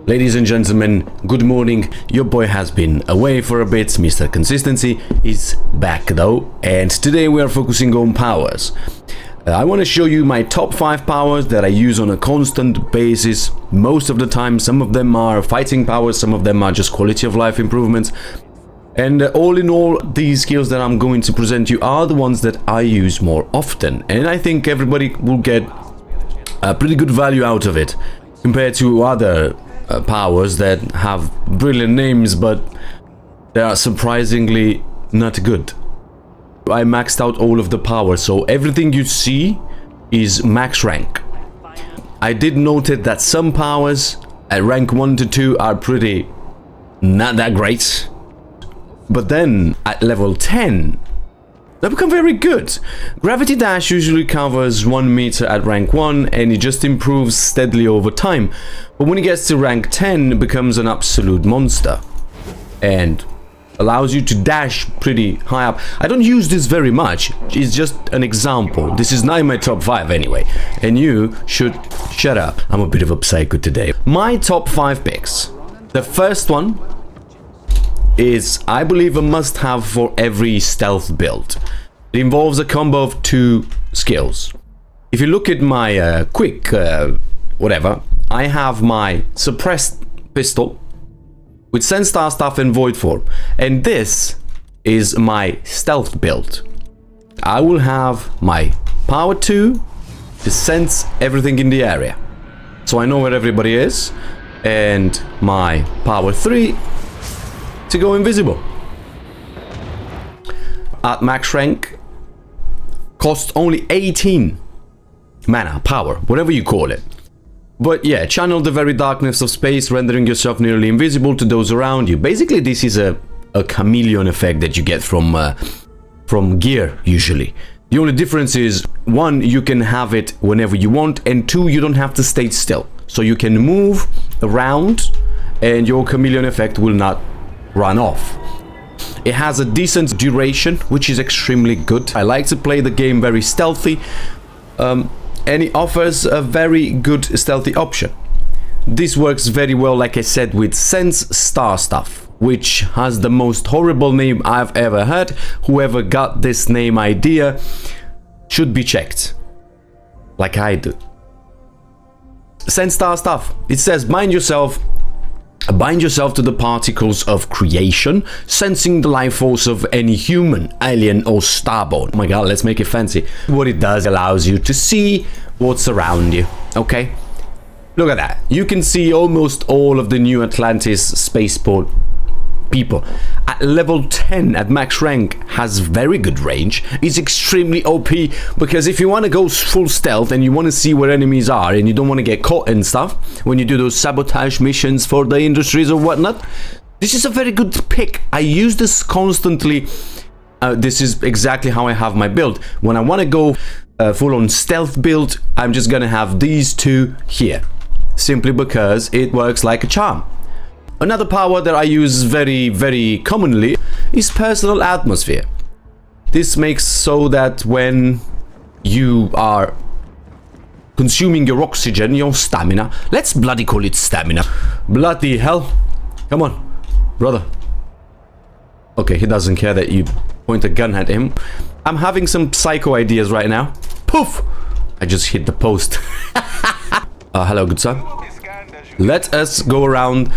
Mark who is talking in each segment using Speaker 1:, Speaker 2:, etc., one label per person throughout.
Speaker 1: Ladies and gentlemen, good morning. Your boy has been away for a bit. Mr. Consistency is back though, and today we are focusing on powers. I want to show you my top 5 powers that I use on a constant basis most of the time. Some of them are fighting powers, some of them are just quality of life improvements. And all in all, these skills that I'm going to present you are the ones that I use more often. And I think everybody will get a pretty good value out of it compared to other powers that have brilliant names, but they are surprisingly not good. I maxed out all of the powers, so everything you see is max rank. I did note that some powers at rank 1 to 2 are pretty not that great, but then at level 10 they become very good. Gravity Dash usually covers 1 meter at rank 1 and it just improves steadily over time, but when it gets to rank 10 it becomes an absolute monster and allows you to dash pretty high up. I don't use this very much, it's just an example. This is not in my top 5 anyway, and you should shut up. I'm a bit of a psycho today. My top 5 picks. The first one is, I believe, a must-have for every stealth build. It involves a combo of 2 skills. If you look at my quick whatever, I have my suppressed pistol with Sense Star Stuff and Void Form, and this is my stealth build. I will have my power 2 to sense everything in the area, so I know where everybody is, and my power 3 to go invisible. At max rank, costs only 18 mana, power, whatever you call it. But yeah, channel the very darkness of space, rendering yourself nearly invisible to those around you. Basically, this is a chameleon effect that you get from gear, usually. The only difference is, 1, you can have it whenever you want, and 2, you don't have to stay still. So you can move around, and your chameleon effect will not run off. It has a decent duration, which is extremely good. I like to play the game very stealthy, and it offers a very good stealthy option. This works very well, like I said, with Sense Star Stuff, which has the most horrible name I've ever heard. Whoever got this name idea should be checked, like I do. Sense Star Stuff. It says bind yourself to the particles of creation, sensing the life force of any human, alien or starborn. Oh my god, let's make it fancy. What it does, allows you to see what's around you, okay? Look at that. You can see almost all of the New Atlantis spaceport people. At level 10 at max rank has very good range. It's extremely OP, because if you want to go full stealth and you want to see where enemies are and you don't want to get caught and stuff when you do those sabotage missions for the industries or whatnot, this is a very good pick. I use this constantly. This is exactly how I have my build. When I want to go full on stealth build, I'm just gonna have these 2 here, simply because it works like a charm. Another power that I use very commonly is Personal Atmosphere. This makes so that when you are consuming your oxygen, your stamina, let's bloody call it stamina. Bloody hell. Come on, brother. Okay, he doesn't care that you point a gun at him. I'm having some psycho ideas right now. Poof! I just hit the post. Hello, good sir. Let us go around,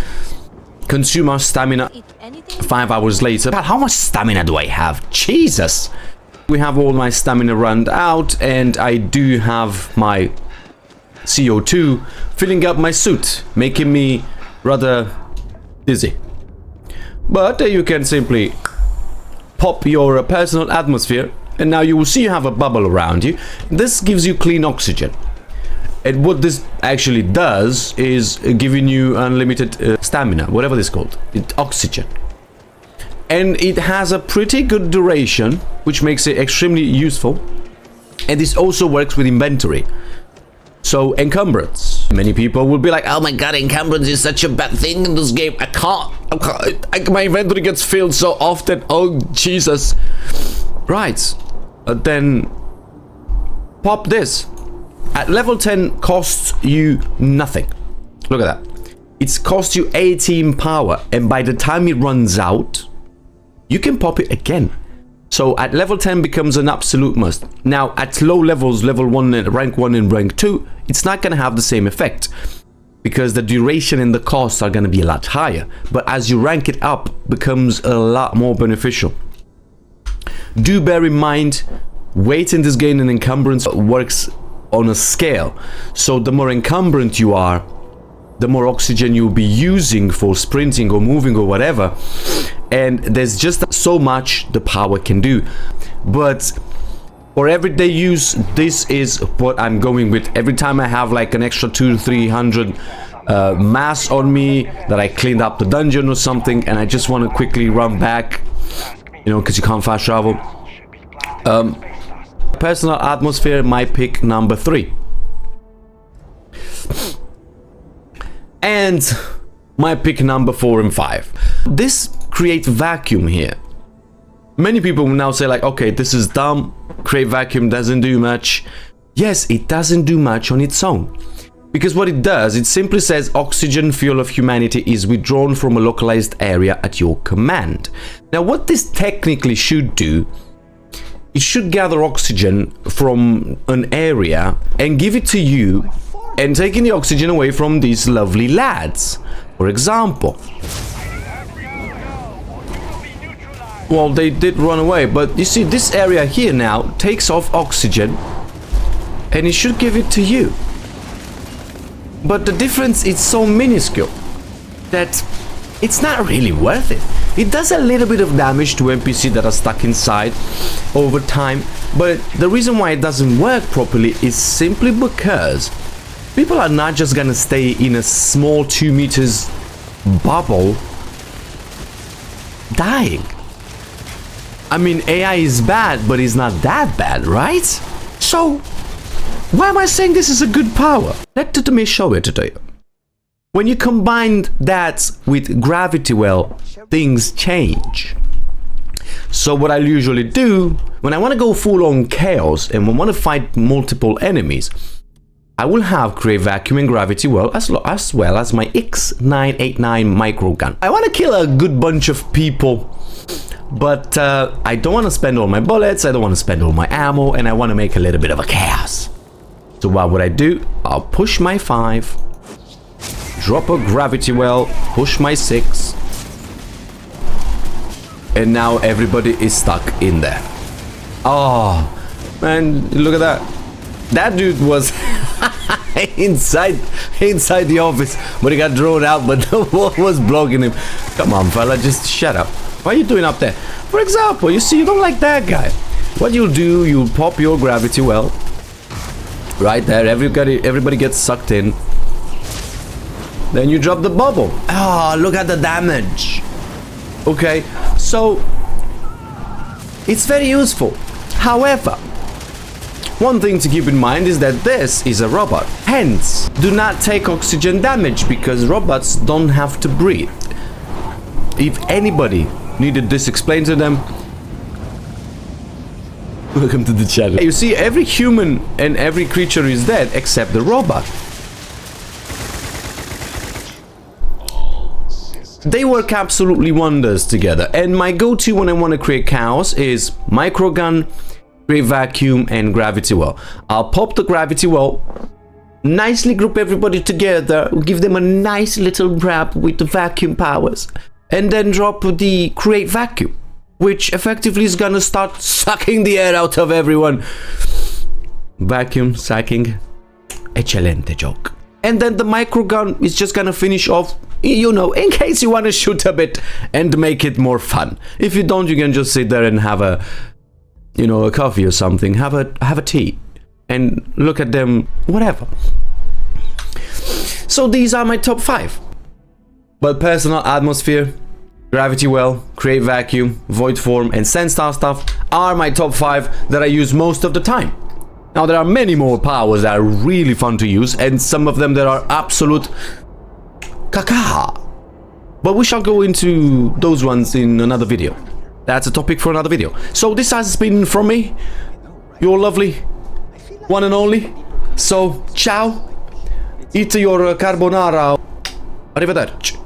Speaker 1: consume our stamina. 5 hours later. God, how much stamina do I have? Jesus! We have all my stamina run out, and I do have my CO2 filling up my suit, making me rather dizzy. But you can simply pop your personal atmosphere, and now you will see you have a bubble around you. This gives you clean oxygen. And what this actually does is giving you unlimited stamina, whatever this is called, oxygen. And it has a pretty good duration, which makes it extremely useful. And this also works with inventory. So, encumbrance. Many people will be like, oh my god, encumbrance is such a bad thing in this game. I can't. My inventory gets filled so often. Oh, Jesus. Right. Then, pop this. At level 10, costs you nothing. Look at that. It's cost you 18 power, and by the time it runs out, you can pop it again. So at level 10 becomes an absolute must. Now at low levels, level 1, rank 1 and rank 2, it's not going to have the same effect, because the duration and the costs are going to be a lot higher. But as you rank it up, becomes a lot more beneficial. Do bear in mind, weight in this game and encumbrance works on a scale. So the more encumbrant you are, the more oxygen you'll be using for sprinting or moving or whatever. And there's just so much the power can do. But for everyday use, this is what I'm going with. Every time I have like an extra 200-300 mass on me that I cleaned up the dungeon or something, and I just want to quickly run back, you know, because you can't fast travel. Personal atmosphere, my pick number 3. And my pick number 4 and 5. This create vacuum here. Many people will now say like, okay, this is dumb. Create vacuum doesn't do much. Yes, it doesn't do much on its own. Because what it does, it simply says oxygen fuel of humanity is withdrawn from a localized area at your command. Now what this technically should do, it should gather oxygen from an area and give it to you, and taking the oxygen away from these lovely lads. For example, well, they did run away, but you see this area here now takes off oxygen and it should give it to you. But the difference is so minuscule that it's not really worth it. It does a little bit of damage to NPC that are stuck inside over time, but the reason why it doesn't work properly is simply because people are not just gonna stay in a small 2 meters bubble dying. I mean, AI is bad, but it's not that bad, right? So why am I saying this is a good power? Let me show it to you. When you combine that with gravity well, things change. So what I usually do, when I want to go full on chaos and I want to fight multiple enemies, I will have create vacuum and gravity well as well as my X989 micro gun. I want to kill a good bunch of people, but I don't want to spend all my bullets, I don't want to spend all my ammo, and I want to make a little bit of a chaos. So what would I do? I'll push my 5, drop a gravity well, push my 6, and now everybody is stuck in there. Oh man, look at that. That dude was inside the office, but he got drawn out, but the wall was blocking him. Come on, fella, just shut up. What are you doing up there? For example, you see, you don't like that guy. What you'll do, you'll pop your gravity well right there. Everybody gets sucked in. Then you drop the bubble. Oh, look at the damage. Okay, so it's very useful. However, one thing to keep in mind is that this is a robot. Hence, do not take oxygen damage, because robots don't have to breathe. If anybody needed this explained to them, welcome to the channel. You see, every human and every creature is dead except the robot. They work absolutely wonders together, and my go-to when I want to create chaos is microgun, create vacuum, and gravity well. I'll pop the gravity well, nicely group everybody together, give them a nice little wrap with the vacuum powers, and then drop the create vacuum, which effectively is gonna start sucking the air out of everyone. Vacuum sucking, eccellente joke. And then the microgun is just gonna finish off, you know, in case you want to shoot a bit and make it more fun. If you don't, you can just sit there and have a, you know, a coffee or something, have a tea and look at them, whatever. So these are my top 5. But personal atmosphere, gravity well, create vacuum, void form, and send star stuff are my top 5 that I use most of the time. Now there are many more powers that are really fun to use, and some of them that are absolute caca. But we shall go into those ones in another video. That's a topic for another video. So this has been from me, your lovely one and only. So ciao, eat your carbonara. Arrivederci.